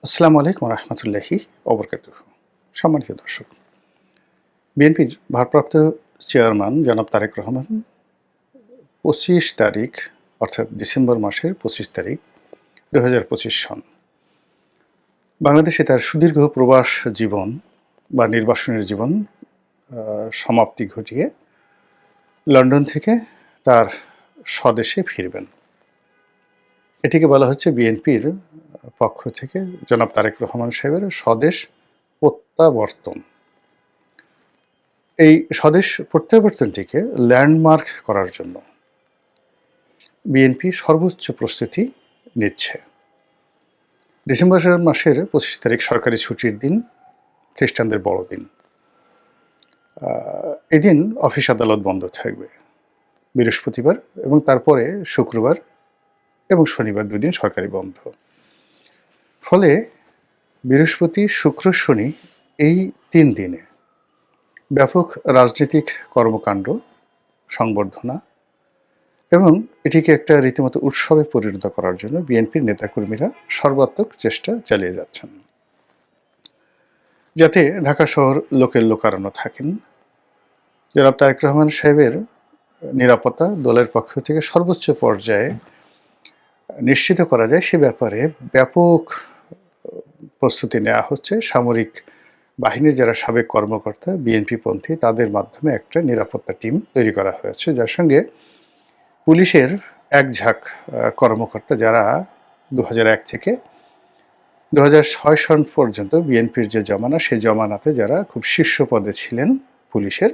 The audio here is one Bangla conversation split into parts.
আসসালামু আলাইকুম রহমতুল্লাহি ওবরকাতুহ। সম্মানিত দর্শক, বিএনপির ভারপ্রাপ্ত চেয়ারম্যান জনাব তারেক রহমান ২৫ তারিখ অর্থাৎ ডিসেম্বর মাসের ২৫ তারিখ ২০২৫ সন বাংলাদেশে তার সুদীর্ঘ প্রবাস জীবন বা নির্বাসনের জীবন সমাপ্তি ঘটিয়ে লন্ডন থেকে তার স্বদেশে ফিরবেন। এটিকে বলা হচ্ছে বিএনপির পক্ষ থেকে জনাব তারেক রহমান সাহেবের স্বদেশ প্রত্যাবর্তন। এই স্বদেশ প্রত্যাবর্তনটিকে ল্যান্ডমার্ক করার জন্য বিএনপি সর্বোচ্চ প্রস্তুতি নিচ্ছে। ডিসেম্বর মাসের ২৫ তারিখ সরকারি ছুটির দিন, খ্রিস্টানদের বড়দিন। এদিন অফিস আদালত বন্ধ থাকবে বৃহস্পতিবার এবং তারপরে শুক্রবার এবং শনিবার ২ দিন সরকারি বন্ধ। ফলে বৃহস্পতি, শুক্র, শনি এই ৩ দিনে ব্যাপক রাজনৈতিক কর্মকাণ্ড, সংবর্ধনা এবং এটিকে একটা রীতিমতো উৎসবে পরিণত করার জন্য বিএনপির নেতাকর্মীরা সর্বাত্মক চেষ্টা চালিয়ে যাচ্ছেন, যাতে ঢাকা শহর লোকের লোকারণ্য থাকেন। জনাব তারেক রহমান সাহেবের নিরাপত্তা দলের পক্ষ থেকে সর্বোচ্চ পর্যায়ে নিশ্চিত করা যায় সে ব্যাপারে ব্যাপক প্রস্তুতি নেওয়া হচ্ছে। সামরিক বাহিনীর যারা সাবেক কর্মকর্তা বিএনপিপন্থী তাদের মাধ্যমে একটা নিরাপত্তা টিম তৈরি করা হয়েছে, যার সঙ্গে পুলিশের এক ঝাঁক কর্মকর্তা যারা ২০০১ থেকে ২০০৬ সন পর্যন্ত বিএনপির যে জমানা, সেই জমানাতে যারা খুব শীর্ষ পদে ছিলেন পুলিশের,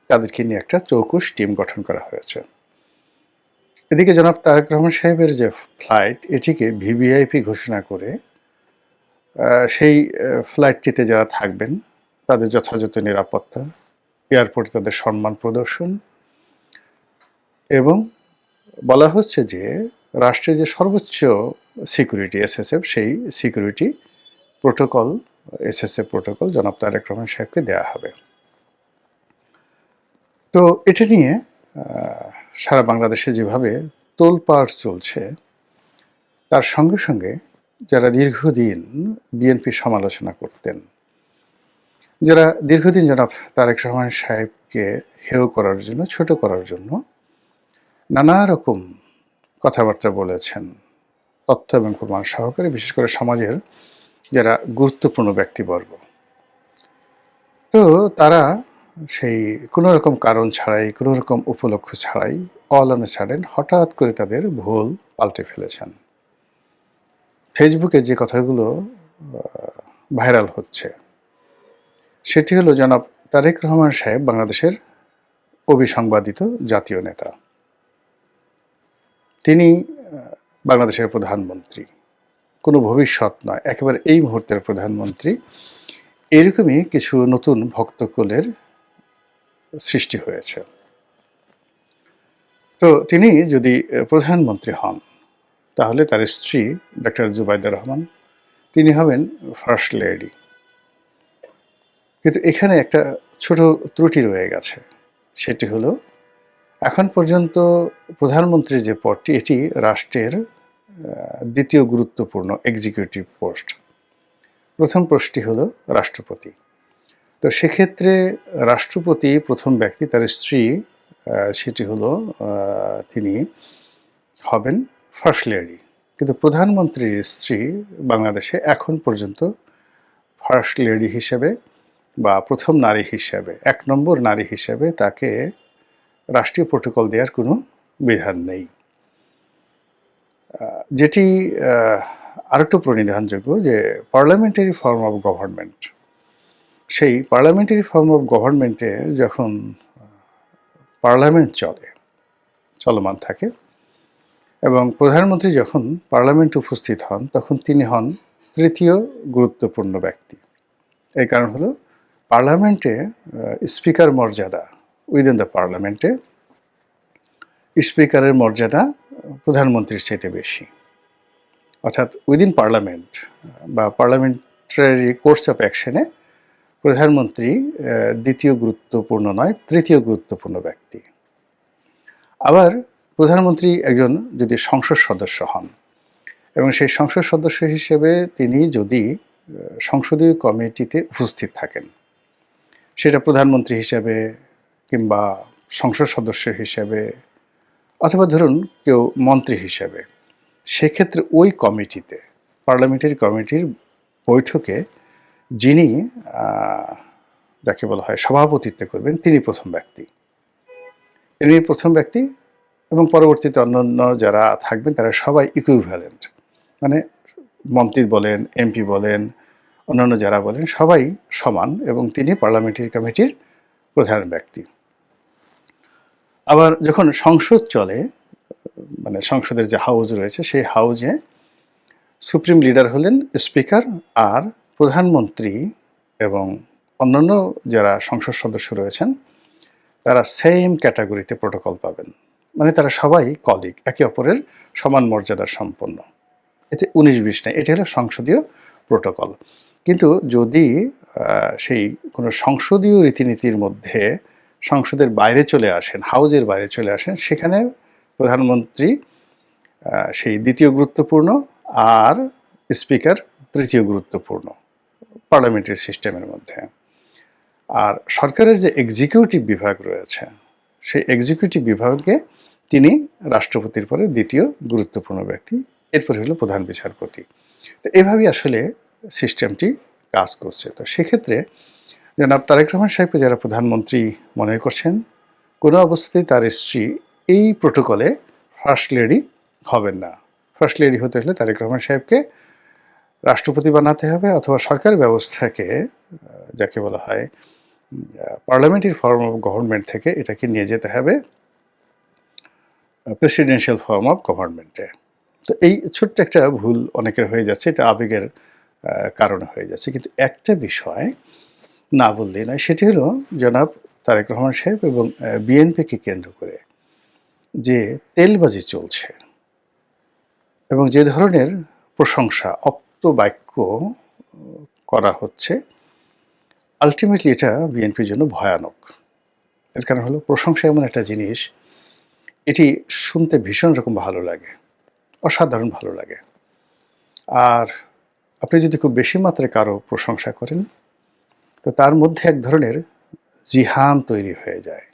তাদেরকে নিয়ে একটা চৌকুশ টিম গঠন করা হয়েছে। এদিকে জনাব তারেক রহমান সাহেবের যে ফ্লাইট, এটিকে ভিভিআইপি ঘোষণা করে সেই ফ্লাইটটিতে যারা থাকবেন তাদের যথাযথ নিরাপত্তা, এয়ারপোর্টে তাদের সম্মান প্রদর্শন এবং বলা হচ্ছে যে রাষ্ট্রের যে সর্বোচ্চ সিকিউরিটি এসএসএফ, সেই সিকিউরিটি প্রোটোকল, এসএসএফ প্রোটোকল জনাব তারেক রহমান সাহেবকে দেওয়া হবে। তো এটা নিয়ে সারা বাংলাদেশে যেভাবে তোলপাড় চলছে, তার সঙ্গে সঙ্গে যারা দীর্ঘদিন বিএনপি সমালোচনা করতেন, যারা দীর্ঘদিন জনাব তারেক রহমান সাহেবকে হেয় করার জন্য, ছোট করার জন্য নানা রকম কথাবার্তা বলেছেন, তথ্য এবং প্রমাণ সহকারে, বিশেষ করে সমাজের যারা গুরুত্বপূর্ণ ব্যক্তিবর্গ, তো তারা সেই কোনো রকম কারণ ছাড়াই, কোনো রকম উপলক্ষ ছাড়াই অল অন এ সাডেন হঠাৎ করে তাদের ভুল পাল্টে ফেলেছেন। ফেসবুকে যে কথাগুলো ভাইরাল হচ্ছে সেটি হলো, জনাব তারেক রহমান সাহেব বাংলাদেশের অবিসংবাদিত জাতীয় নেতা, তিনি বাংলাদেশের প্রধানমন্ত্রী, কোনো ভবিষ্যৎ নয়, একেবারে এই মুহূর্তের প্রধানমন্ত্রী। এরকমই কিছু নতুন ভক্তকুলের সৃষ্টি হয়েছে। তো তিনি যদি প্রধানমন্ত্রী হন, তাহলে তার স্ত্রী ডক্টর জুবাইদা রহমান, তিনি হবেন ফার্স্ট লেডি। কিন্তু এখানে একটা ছোট ত্রুটি রয়ে গেছে, সেটি হলো এখন পর্যন্ত প্রধানমন্ত্রীর যে পদটি, এটি রাষ্ট্রের দ্বিতীয় গুরুত্বপূর্ণ এক্সিকিউটিভ পোস্ট। প্রথম পোস্টটি হলো রাষ্ট্রপতি। তো সেক্ষেত্রে রাষ্ট্রপতি প্রথম ব্যক্তি, তার স্ত্রী সেটি হলো তিনি হবেন ফার্স্ট লেডি। কিন্তু প্রধানমন্ত্রীর স্ত্রী বাংলাদেশে এখন পর্যন্ত ফার্স্ট লেডি হিসেবে বা প্রথম নারী হিসেবে, ১ নম্বর নারী হিসেবে তাকে রাষ্ট্রীয় প্রোটোকল দেওয়ার কোনো বিধান নেই। যেটি আরেকটু প্রণিধানযোগ্য যে পার্লামেন্টারি ফর্ম অফ গভর্নমেন্ট, সেই পার্লামেন্টারি ফর্ম অফ গভর্নমেন্টে যখন পার্লামেন্ট চলমান থাকে এবং প্রধানমন্ত্রী যখন পার্লামেন্টে উপস্থিত হন, তখন তিনি হন তৃতীয় গুরুত্বপূর্ণ ব্যক্তি। এই কারণ হলো পার্লামেন্টে স্পিকার মর্যাদা, উইদিন দ্য পার্লামেন্টে স্পিকারের মর্যাদা প্রধানমন্ত্রীর চাইতে বেশি। অর্থাৎ উইদিন পার্লামেন্ট বা পার্লামেন্টারি কোর্স অফ অ্যাকশনে প্রধানমন্ত্রী দ্বিতীয় গুরুত্বপূর্ণ নয়, তৃতীয় গুরুত্বপূর্ণ ব্যক্তি। আবার প্রধানমন্ত্রী একজন যদি সংসদ সদস্য হন, এবং সেই সংসদ সদস্য হিসেবে তিনি যদি সংসদীয় কমিটিতে উপস্থিত থাকেন, সেটা প্রধানমন্ত্রী হিসেবে কিংবা সংসদ সদস্য হিসেবে অথবা ধরুন কেউ মন্ত্রী হিসেবে, সেক্ষেত্রে ওই কমিটিতে, পার্লামেন্টারি কমিটির বৈঠকে যিনি যাকে বলা হয় সভাপতিত্ব করবেন, তিনি প্রথম ব্যক্তি। এবং পরবর্তীতে অন্যান্য যারা থাকবেন তারা সবাই ইকুইভ্যালেন্ট, মানে মন্ত্রী বলেন, এমপি বলেন, অন্যান্য যারা বলেন সবাই সমান, এবং তিনি পার্লামেন্টারি কমিটির প্রধান ব্যক্তি। আবার যখন সংসদ চলে, মানে সংসদের যে হাউস রয়েছে, সেই হাউজে সুপ্রিম লিডার হলেন স্পিকার, আর প্রধানমন্ত্রী এবং অন্যান্য যারা সংসদ সদস্য রয়েছেন তারা সেম ক্যাটাগরিতে প্রোটোকল পাবেন, মানে তারা সবাই কলিগ, একে অপরের সমান মর্যাদার সম্পন্ন। এতে 19-20 নেই, এটি হলো সংসদীয় প্রোটোকল। কিন্তু যদি সেই কোনো সংসদীয় রীতিনীতির মধ্যে সংসদের বাইরে চলে আসেন, হাউজের বাইরে চলে আসেন, সেখানে প্রধানমন্ত্রী সেই দ্বিতীয় গুরুত্বপূর্ণ, আর স্পিকার তৃতীয় গুরুত্বপূর্ণ পার্লামেন্টারি সিস্টেমের মধ্যে। আর সরকারের যে এক্সিকিউটিভ বিভাগ রয়েছে, সেই এক্সিকিউটিভ বিভাগে তিনি রাষ্ট্রপতির পরে দ্বিতীয় গুরুত্বপূর্ণ ব্যক্তি, এরপরে হলো প্রধান বিচারপতি। তো এভাবেই আসলে সিস্টেমটি কাজ করছে। তো সেক্ষেত্রে জনাব তারেক রহমান সাহেবকে যারা প্রধানমন্ত্রী মনে করছেন, কোনো অবস্থাতেই তার স্ত্রী এই প্রোটোকলে ফার্স্ট লেডি হবেন না। ফার্স্ট লেডি হতে হলে তারেক রহমান সাহেবকে রাষ্ট্রপতি বানাতে হবে, অথবা সরকার ব্যবস্থাকে, যাকে বলা হয় পার্লামেন্টারি ফর্ম অফ গভর্নমেন্ট থেকে এটাকে নিয়ে যেতে হবে প্রেসিডেন্সিয়াল ফর্ম অফ গভর্নমেন্টে। তো এই ছোট্ট একটা ভুল অনেকের হয়ে যাচ্ছে, এটা আবেগের কারণে হয়ে যাচ্ছে। কিন্তু একটা বিষয় না বললেই নয়, সেটি হলো জনাব তারেক রহমান সাহেব এবং বিএনপিকে কেন্দ্র করে যে তেলবাজি চলছে এবং যে ধরনের প্রশংসা, অপ্ত বাক্য করা হচ্ছে, আলটিমেটলি এটা বিএনপির জন্য ভয়ানক। এর কারণ হলো, প্রশংসা এমন একটা জিনিস, এটি শুনতে ভীষণ রকম ভালো লাগে, অসাধারণ ভালো লাগে। আর আপনি যদি খুব বেশি মাত্রায় কারো প্রশংসা করেন, তো তার মধ্যে এক ধরনের জিহান তৈরি হয়ে যায়,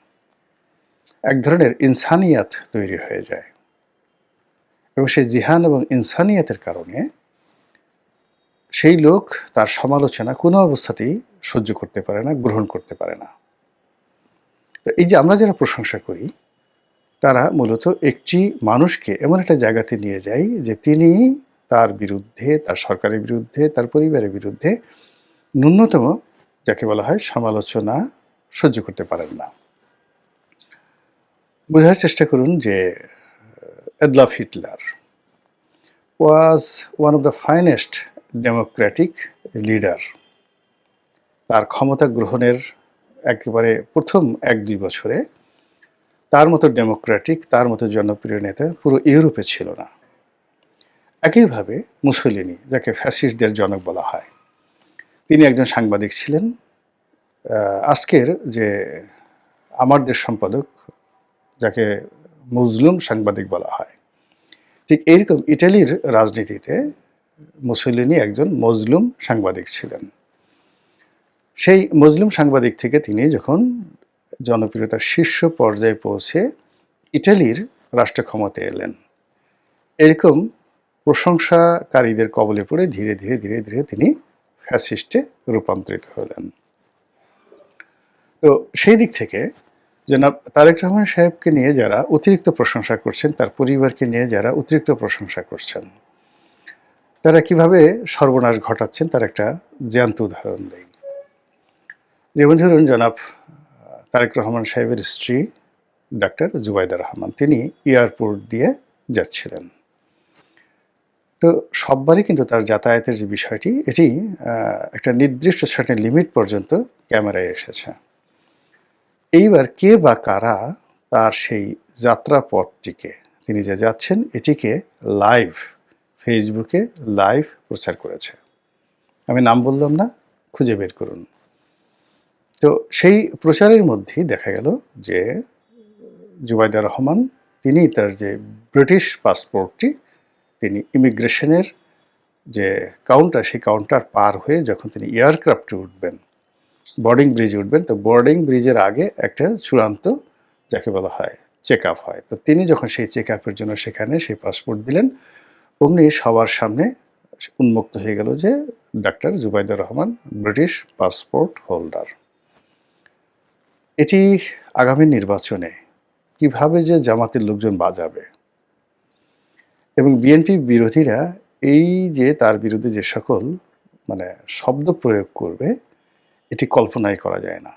এক ধরনের ইনসানিয়াত তৈরি হয়ে যায়, এবং সেই জিহান এবং ইনসানিয়াতের কারণে সেই লোক তার সমালোচনা কোনো অবস্থাতেই সহ্য করতে পারে না, গ্রহণ করতে পারে না। তো এই যে আমরা যারা প্রশংসা করি, তারা মূলত একটি মানুষকে এমন একটা জায়গাতে নিয়ে যায় যে তিনি তার বিরুদ্ধে, তার সরকারের বিরুদ্ধে, তার পরিবারের বিরুদ্ধে ন্যূনতম, যাকে বলা হয় সমালোচনা, সহ্য করতে পারেন না। বোঝার চেষ্টা করুন যে Adolf Hitler was one of the finest Democratic leader. তার ক্ষমতা গ্রহণের একেবারে প্রথম 1-2 বছরে তার মতো ডেমোক্রেটিক, তার মতো জনপ্রিয় নেতা পুরো ইউরোপে ছিল না। একইভাবে মুসোলিনি, যাকে ফ্যাসিস্টদের জনক বলা হয়, তিনি একজন সাংবাদিক ছিলেন। আজকের যে আমার দেশ সম্পাদক, যাকে মজলুম সাংবাদিক বলা হয়, ঠিক এইরকম ইটালির রাজনীতিতে মুসোলিনি একজন মজলুম সাংবাদিক ছিলেন। সেই মজলুম সাংবাদিক থেকে তিনি যখন জনপ্রিয়তার শীর্ষ পর্যায়ে পৌঁছে ইটালির রাষ্ট্র ক্ষমতায় এলেন, এরকম প্রশংসাকারীদের কবলে পড়ে ধীরে ধীরে ধীরে ধীরে তিনি ফ্যাসিস্টে রূপান্তরিত হলেন। তো সেই দিক থেকে জনাব তারেক রহমান সাহেবকে নিয়ে যারা অতিরিক্ত প্রশংসা করছেন, তার পরিবারকে নিয়ে যারা অতিরিক্ত প্রশংসা করছেন, তারা কিভাবে সর্বনাশ ঘটাচ্ছেন তার একটা জ্যান্ত উদাহরণ দেয়। যেমন ধরুন, জনাব তারেক রহমান সাহেবের স্ত্রী ডাক্তার জুবাইদা রহমান, তিনি এয়ারপোর্ট দিয়ে যাচ্ছিলেন। তো সববারই কিন্তু তার যাতায়াতের যে বিষয়টি, এটি একটা নির্দিষ্ট সার্টেন লিমিট পর্যন্ত ক্যামেরায় এসেছে। এইবার কে বা কারা তার সেই যাত্রাপথটিকে, তিনি যে যাচ্ছেন, এটিকে লাইভ ফেসবুকে লাইভ প্রচার করেছে। আমি নাম বললাম না, খুঁজে বের করুন। তো সেই প্রচারের মধ্যেই দেখা গেল যে জুবাইদা রহমান, তিনি তার যে ব্রিটিশ পাসপোর্টটি তিনি ইমিগ্রেশনের যে কাউন্টার, সেই কাউন্টার পার হয়ে যখন তিনি এয়ারক্রাফটে উঠবেন, বোর্ডিং ব্রিজে উঠবেন, তো বোর্ডিং ব্রিজের আগে একটা চূড়ান্ত যাকে বলা হয় চেক আপ হয়। তো তিনি যখন সেই চেক আপের জন্য সেখানে সেই পাসপোর্ট দিলেন, অমনি সবার সামনে উন্মুক্ত হয়ে গেল যে doctor Zubaidur Rahman British passport holder. এটি আগামী নির্বাচনে কিভাবে যে জামাতের লোকজন বাজাবে এবং বিএনপি বিরোধীরা এই যে তার বিরুদ্ধে যে সকল মানে শব্দ প্রয়োগ করবে, এটি কল্পনাই করা যায় না।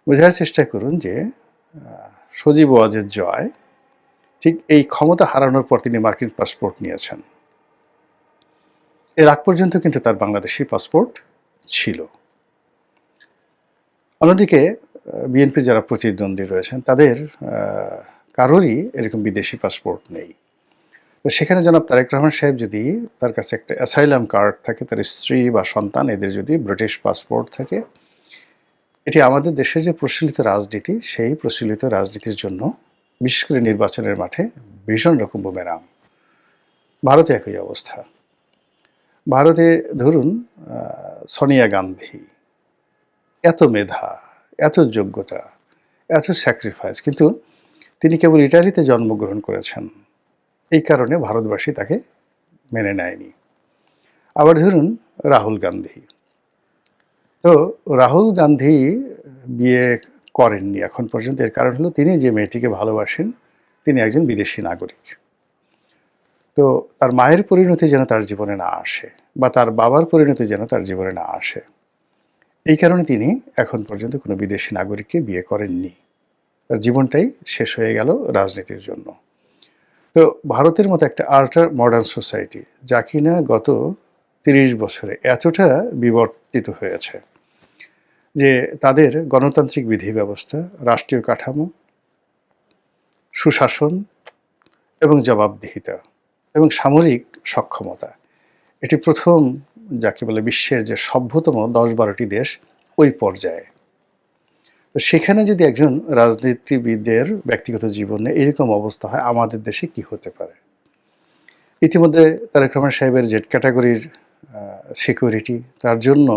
বোঝার চেষ্টা করুন যে সজীব ওয়াজেদ জয় ঠিক এই ক্ষমতা হারানোর পর তিনি মার্কিন পাসপোর্ট নিয়েছেন। এর আগ পর্যন্ত কিন্তু তার বাংলাদেশি পাসপোর্ট ছিল। অন্যদিকে বিএনপির যারা প্রতিদ্বন্দ্বী রয়েছেন তাদের কারোরই এরকম বিদেশি পাসপোর্ট নেই। তো সেখানে জনাব তারেক রহমান সাহেব যদি তার কাছে একটা অ্যাসাইলাম কার্ড থাকে, তার স্ত্রী বা সন্তান এদের যদি ব্রিটিশ পাসপোর্ট থাকে, এটি আমাদের দেশের যে প্রচলিত রাজনীতি, সেই প্রচলিত রাজনীতির জন্য বিশেষ করে নির্বাচনের মাঠে ভীষণ রকম বুমেরাং। ভারতে একই অবস্থা। ভারতে ধরুন সোনিয়া গান্ধী, এত মেধা, এত যোগ্যতা, এত স্যাক্রিফাইস, কিন্তু তিনি কেবল ইটালিতে জন্মগ্রহণ করেছেন, এই কারণে ভারতবাসী তাকে মেনে নেয়নি। আবার ধরুন রাহুল গান্ধী, তো রাহুল গান্ধী বিয়ে করেননি এখন পর্যন্ত। এর কারণ হলো তিনি যে মেয়েটিকে ভালোবাসেন তিনি একজন বিদেশি নাগরিক। তো তার মায়ের পরিণতি যেন তার জীবনে না আসে বা তার বাবার পরিণতি যেন তার জীবনে না আসে, এই কারণে তিনি এখন পর্যন্ত কোনো বিদেশি নাগরিককে বিয়ে করেননি। তার জীবনটাই শেষ হয়ে গেল রাজনীতির জন্য। তো ভারতের মতো একটা আল্ট্রা মডার্ন সোসাইটি, যা কিনা গত ৩০ বছরে এতটা বিবর্তিত হয়েছে যে তাদের গণতান্ত্রিক বিধি ব্যবস্থা, রাষ্ট্রীয় কাঠামো, সুশাসন এবং জবাবদিহিতা এবং সামরিক সক্ষমতা, এটি প্রথম যাকে বলে বিশ্বের যে সভ্যতম ১০-১২টি দেশ ওই পর্যায়ে। তো সেখানে যদি একজন রাজনীতিবিদের ব্যক্তিগত জীবনে এরকম অবস্থা হয়, আমাদের দেশে কি হতে পারে? ইতিমধ্যে তারেক রহমান সাহেবের জেড ক্যাটাগরির সিকিউরিটি, তার জন্য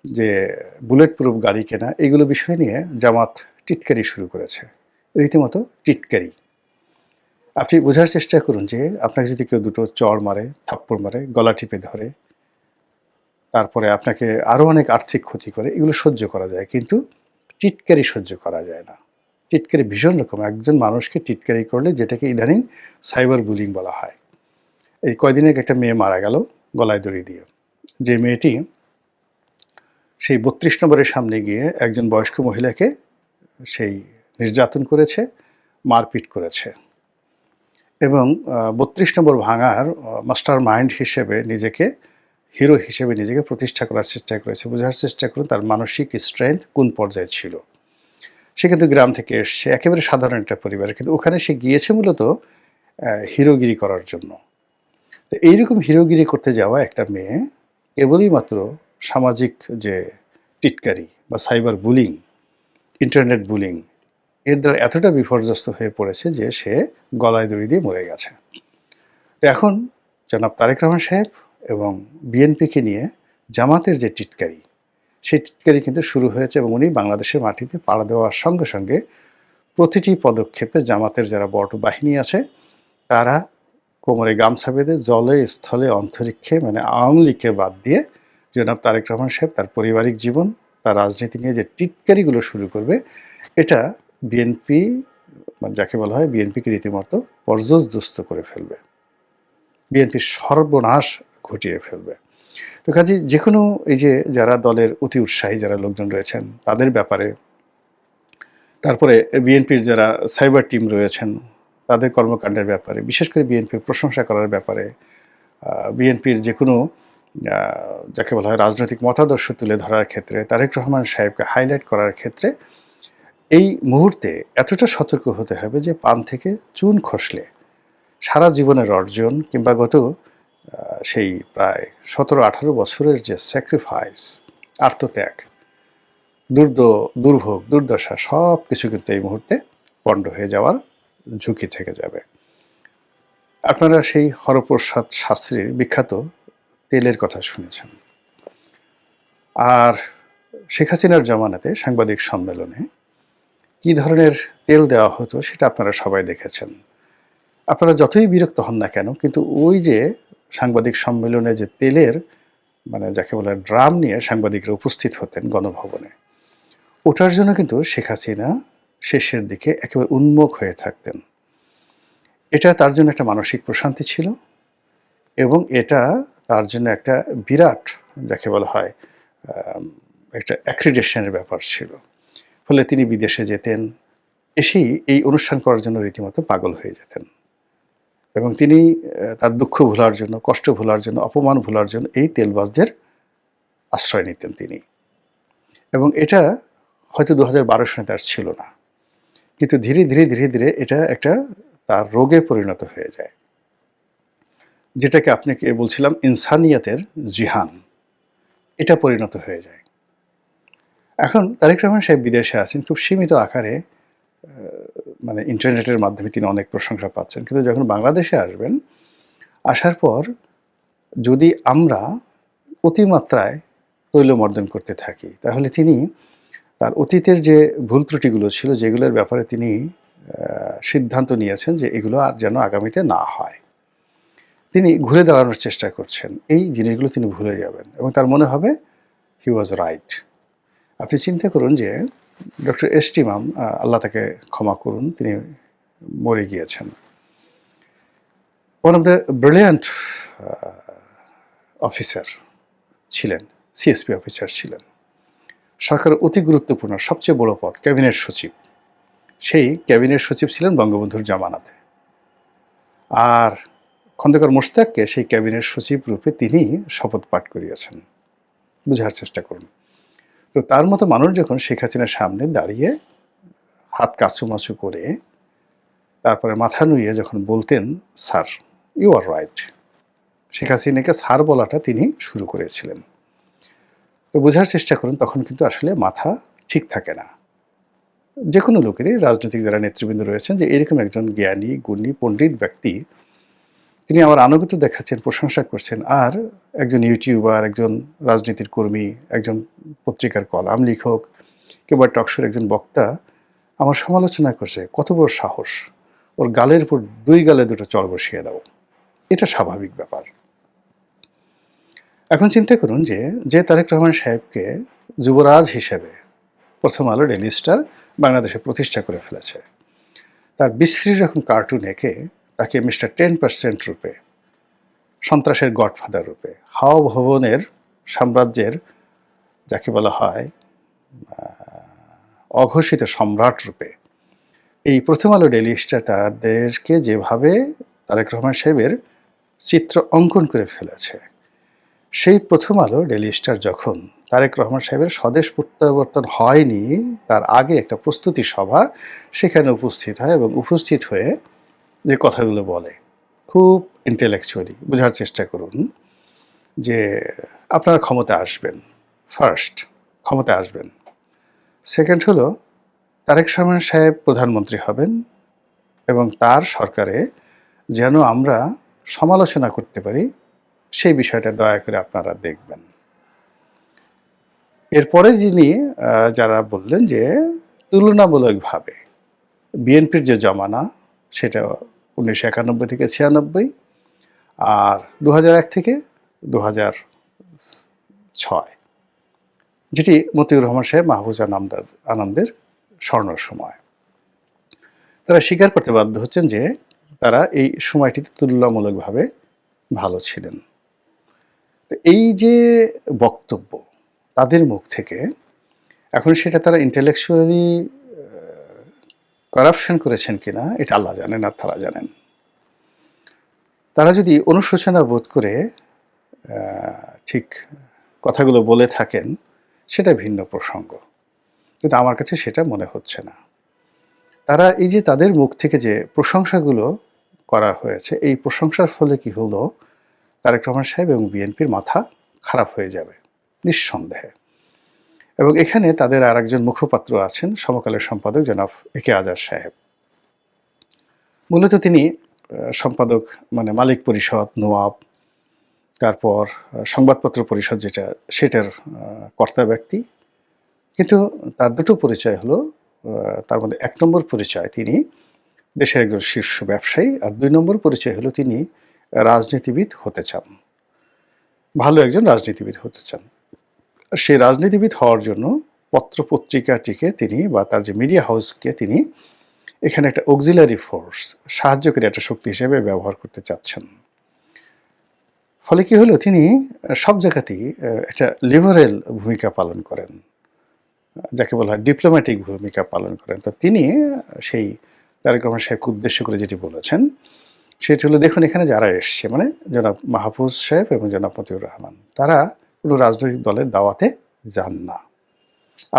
যে বুলেট প্রুফ গাড়ি কেনা, এগুলো বিষয় নিয়ে জামাত টিটকারি শুরু করেছে, রীতিমতো টিটকারি। আপনি বোঝার চেষ্টা করুন যে আপনাকে যদি কেউ দুটো চড় মারে, থাপ্পড় মারে, গলা টিপে ধরে, তারপরে আপনাকে আরও অনেক আর্থিক ক্ষতি করে, এগুলো সহ্য করা যায়, কিন্তু টিটকারি সহ্য করা যায় না। টিটকারি ভীষণ রকম, একজন মানুষকে টিটকারি করলে, যেটাকে ইদানিং সাইবার বুলিং বলা হয়। এই কয়দিন আগে একটা মেয়ে মারা গেল গলায় দড়ি দিয়ে। যে মেয়েটি সেই ৩২ নম্বরের সামনে গিয়ে একজন বয়স্ক মহিলাকে সেই নির্যাতন করেছে, মারপিট করেছে এবং ৩২ নম্বর ভাঙার মাস্টার মাইন্ড হিসেবে নিজেকে, হিরো হিসেবে নিজেকে প্রতিষ্ঠা করার চেষ্টা করেছে। বোঝার চেষ্টা করুন তার মানসিক স্ট্রেংথ কোন পর্যায়ে ছিল। সে কিন্তু গ্রাম থেকে এসছে, একেবারে সাধারণ একটা পরিবারে, কিন্তু ওখানে সে গিয়েছে মূলত হিরোগিরি করার জন্য। তো এইরকম হিরোগিরি করতে যাওয়া একটা মেয়ে কেবলই মাত্র সামাজিক যে টিটকারি বা সাইবার বুলিং, ইন্টারনেট বুলিং, এর দ্বারা এতটা বিপর্যস্ত হয়ে পড়েছে যে সে গলায় দড়ি দিয়ে মরে গেছে। তো এখন জনাব তারেক রহমান সাহেব এবং বিএনপিকে নিয়ে জামাতের যে টিটকারি, সেই টিটকারি কিন্তু শুরু হয়েছে এবং উনি বাংলাদেশের মাটিতে পাড়া দেওয়ার সঙ্গে সঙ্গে প্রতিটি পদক্ষেপে জামাতের যারা বড় বাহিনী আছে তারা কোমরে গামছা বেঁধে জলে স্থলে অন্তরিক্ষে, মানে আওয়ামী লীগকে বাদ দিয়ে জনাব তারেক রহমান সাহেব তার পারিবারিক জীবন, তার রাজনীতি নিয়ে যে টিটকারিগুলো শুরু করবে, এটা বিএনপি, যাকে বলা হয় বিএনপিকে রীতিমতো পর্যদস্ত করে ফেলবে, বিএনপির সর্বনাশ ঘটিয়ে ফেলবে। তো কাজে যে কোনো এই যে যারা দলের অতি উৎসাহী যারা লোকজন রয়েছেন তাদের ব্যাপারে, তারপরে বিএনপির যারা সাইবার টিম রয়েছেন তাদের কর্মকাণ্ডের ব্যাপারে, বিশেষ করে বিএনপির প্রশংসা করার ব্যাপারে, বিএনপির যে কোনো যাকে বলা হয় রাজনৈতিক মতাদর্শ তুলে ধরার ক্ষেত্রে, তারেক রহমান সাহেবকে হাইলাইট করার ক্ষেত্রে এই মুহূর্তে এতটা সতর্ক হতে হবে যে পান থেকে চুন খসলে সারা জীবনের অর্জন কিংবা গত সেই প্রায় ১৭-১৮ বছরের যে স্যাক্রিফাইস, আত্মত্যাগ, দুর্ভোগ, দুর্দশা, সব কিছু কিন্তু এই মুহূর্তে পণ্ড হয়ে যাওয়ার ঝুঁকি থেকে যাবে। আপনারা সেই হরপ্রসাদ শাস্ত্রীর বিখ্যাত তেলের কথা শুনেছেন। আর শেখ হাসিনার জমানাতে সাংবাদিক সম্মেলনে কি ধরনের তেল দেওয়া হতো সেটা আপনারা সবাই দেখেছেন। আপনারা যতই বিরক্ত হন না কেন, কিন্তু ওই যে সাংবাদিক সম্মেলনে যে তেলের মানে যাকে বলে ড্রাম নিয়ে সাংবাদিকরা উপস্থিত হতেন গণভবনে, ওটার জন্য কিন্তু শেখ হাসিনা শেষের দিকে একেবারে উন্মুখ হয়ে থাকতেন। এটা তার জন্য একটা মানসিক প্রশান্তি ছিল এবং এটা তার জন্য একটা বিরাট যাকে বলা হয় একটা অ্যাক্রিডেশনের ব্যাপার ছিল। ফলে তিনি বিদেশে যেতেন, এসেই এই অনুষ্ঠান করার জন্য রীতিমতো পাগল হয়ে যেতেন এবং তিনি তার দুঃখ ভোলার জন্য, কষ্ট ভোলার জন্য, অপমান ভোলার জন্য এই তেলবাজদের আশ্রয় নিতেন তিনি। এবং এটা হয়তো ২০১২ সনে তার ছিল না, কিন্তু ধীরে ধীরে ধীরে ধীরে এটা একটা তার রোগে পরিণত হয়ে যায়, যেটাকে আপনাকে বলছিলাম ইনসানিয়াতের জিহান, এটা পরিণত হয়ে যায়। এখন তারেক রহমান সাহেব বিদেশে আছেন, খুব সীমিত আকারে মানে ইন্টারনেটের মাধ্যমে তিনি অনেক প্রশংসা পাচ্ছেন, কিন্তু যখন বাংলাদেশে আসবেন, আসার পর যদি আমরা অতিমাত্রায় তৈলমর্দন করতে থাকি, তাহলে তিনি তার অতীতের যে ভুল ত্রুটিগুলো ছিল, যেগুলোর ব্যাপারে তিনি সিদ্ধান্ত নিয়েছেন যে এগুলো আর যেন আগামীতে না হয়, তিনি ঘুরে দাঁড়ানোর চেষ্টা করছেন। এই জিনিসগুলো তিনি ভুলে যাবেন এবং তার মনে হবে হি ওয়াজ রাইট। আপনি চিন্তা করুন যে ডক্টর এস টি ইমাম, আল্লাহ তাকে ক্ষমা করুন, তিনি মরে গিয়েছেন। One of the brilliant officer ছিলেন, সিএসপি অফিসার ছিলেন, সরকারের অতি গুরুত্বপূর্ণ সবচেয়ে বড় পদ ক্যাবিনেট সচিব। সেই ক্যাবিনেট সচিব ছিলেন বঙ্গবন্ধুর জামানাতে। আর খন্দকার মোশতাককে সেই ক্যাবিনেট সচিব রূপে তিনি শপথ পাঠ করিয়েছেন। বুঝার চেষ্টা করুন। তো তার মতো মানুষ যখন শেখ হাসিনার সামনে দাঁড়িয়ে হাত কাছুমাছু করে তারপরে মাথা নুইয়ে যখন বলতেন, sir you are right, Sheikh হাসিনাকে স্যার বলাটা তিনি শুরু করেছিলেন। তো বোঝার চেষ্টা করুন, তখন কিন্তু আসলে মাথা ঠিক থাকে না যে কোনো লোকেরই, রাজনৈতিক যারা নেতৃবৃন্দ রয়েছেন, যে এরকম একজন জ্ঞানী গুণী পণ্ডিত ব্যক্তি তিনি আমার আনুগত্য দেখাচ্ছেন, প্রশংসা করছেন, আর একজন ইউটিউবার, একজন রাজনীতির কর্মী, একজন পত্রিকার কলাম লেখক কিংবা টকশোর একজন বক্তা আমার সমালোচনা করছে, কত বড় সাহস, ওর গালের উপর দুই গালে দুটো চড় বসিয়ে দাও। এটা স্বাভাবিক ব্যাপার। এখন চিন্তা করুন যে যে তারেক রহমান সাহেবকে যুবরাজ হিসেবে প্রথম আলো ডেইলি স্টার বাংলাদেশে প্রতিষ্ঠা করে ফেলেছে, তার বিশ্রী রকম কার্টুন এঁকে তাকে মিস্টার 10% রূপে, সন্ত্রাসের গডফাদার রূপে, হাওয়া ভবনের সাম্রাজ্যের যাকে বলা হয় অঘোষিত সম্রাট রূপে এই প্রথম আলো ডেইলি স্টার তাদেরকে যেভাবে তারেক রহমান সাহেবের চিত্র অঙ্কন করে ফেলেছে, সেই প্রথম আলো ডেইলি স্টার যখন তারেক রহমান সাহেবের স্বদেশ প্রত্যাবর্তন হয়নি তার আগে একটা প্রস্তুতি সভা সেখানে উপস্থিত হয় এবং উপস্থিত হয়ে যে কথাগুলো বলে, খুব ইন্টেলেকচুয়ালি বোঝার চেষ্টা করুন যে আপনারা ক্ষমতা আসবেন, ফার্স্ট ক্ষমতা আসবেন, সেকেন্ড হলো তারেক রহমান সাহেব প্রধানমন্ত্রী হবেন এবং তার সরকারে যেন আমরা সমালোচনা করতে পারি সেই বিষয়টা দয়া করে আপনারা দেখবেন। এরপরে যিনি যারা বললেন যে তুলনামূলকভাবে বিএনপির যে জমানা সেটা 1991 থেকে 96 আর 2001 থেকে 2006, যেটি মতিউর রহমান সাহেব মাহফুজা আনন্দের স্বর্ণ সময়, তারা স্বীকার করতে বাধ্য হচ্ছেন যে তারা এই সময়টিতে তুলনামূলকভাবে ভালো ছিলেন। তো এই যে বক্তব্য তাদের মুখ থেকে, এখন সেটা তারা ইন্টেলেকচুয়ালি করাপশন করেছেন কিনা এটা আল্লাহ জানেন আর তারা জানেন। তারা যদি অনুশোচনা বোধ করে ঠিক কথাগুলো বলে থাকেন সেটা ভিন্ন প্রসঙ্গ, কিন্তু আমার কাছে সেটা মনে হচ্ছে না। তারা এই যে তাদের মুখ থেকে যে প্রশংসাগুলো করা হয়েছে, এই প্রশংসার ফলে কি হলো, তারেক রহমান সাহেব এবং বিএনপির মাথা খারাপ হয়ে যাবে নিঃসন্দেহে। এবং এখানে তাদের আর একজন মুখপাত্র আছেন, সমকালের সম্পাদক জনাব একে আজাদ সাহেব। মূলত তিনি সম্পাদক মানে মালিক পরিষদ, নোয়াব, তারপর সংবাদপত্র পরিষদ যেটা, সেটার কর্তা ব্যক্তি। কিন্তু তার দুটো পরিচয় হলো, তার মধ্যে ১ নম্বর পরিচয় তিনি দেশের একজন শীর্ষ ব্যবসায়ী, আর ২ নম্বর পরিচয় হলো তিনি রাজনীতিবিদ হতে চান। ভালো একজন রাজনীতিবিদ হতে চান। সেই রাজনীতিবিদ হওয়ার জন্য পত্র-পত্রিকাটিকে তিনি বা তার যে মিডিয়া হাউসকে তিনি এখানে একটা অক্সিলারি ফোর্স, সাহায্যকারী একটা শক্তি হিসেবে ব্যবহার করতে চাচ্ছেন। ফলে কি হলো, তিনি সব জায়গাতেই একটা লিবারেল ভূমিকা পালন করেন। যাকে বলা হয় ডিপ্লোম্যাটিক ভূমিকা পালন করেন। তো তিনি সেই তারেক রহমান সাহেবকে উদ্দেশ্য করে যেটি বলেছেন, সেটি হলো, দেখুন এখানে যারা এসছে মানে জনাব মাহফুজ সাহেব এবং জনাব মতিউর রহমান, তারা কোনো রাজনৈতিক দলের দাওয়াতে যান না।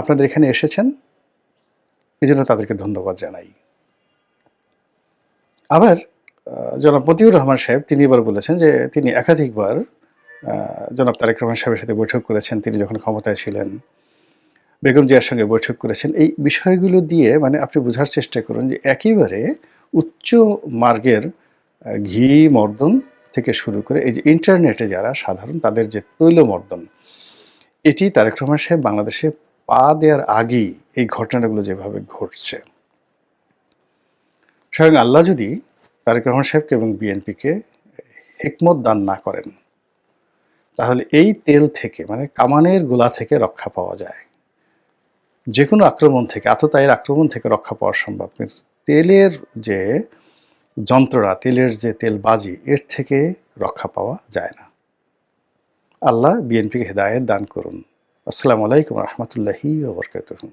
আপনাদের এখানে এসেছেন, এজন্য তাদেরকে ধন্যবাদ জানাই। আবার জনাব মতিউর রহমান সাহেব তিনি এবার বলেছেন যে তিনি একাধিকবার জনাব তারেক রহমান সাহেবের সাথে বৈঠক করেছেন, তিনি যখন ক্ষমতায় ছিলেন। বেগম জিয়ার সঙ্গে বৈঠক করেছেন। এই বিষয়গুলো দিয়ে মানে আপনি বোঝার চেষ্টা করুন যে একেবারে উচ্চ মার্গের ঘি মর্দন থেকে শুরু করে এই যে ইন্টারনেটে যারা সাধারণ তাদের যে তৈলমর্দন, এটি তারেক রহমান সাহেব বাংলাদেশে পা দেওয়ার আগেই এই ঘটনাগুলো যেভাবে ঘটছে, স্বয়ং আল্লাহ যদি তারেক রহমান সাহেবকে এবং বিএনপিকে হিকমত দান না করেন, তাহলে এই তেল থেকে মানে কামানের গোলা থেকে রক্ষা পাওয়া যায়। যে কোনো আক্রমণ থেকে, আততায়ীর আক্রমণ থেকে রক্ষা পাওয়া সম্ভব, কিন্তু তেলের যে যন্ত্রণা, তেলের যে তেলবাজি, এর থেকে রক্ষা পাওয়া যায় না। আল্লাহ বিএনপিকে হেদায়েত দান করুন। আসসালামু আলাইকুম রহমতুল্লাহি ওয়া বারাকাতুহু।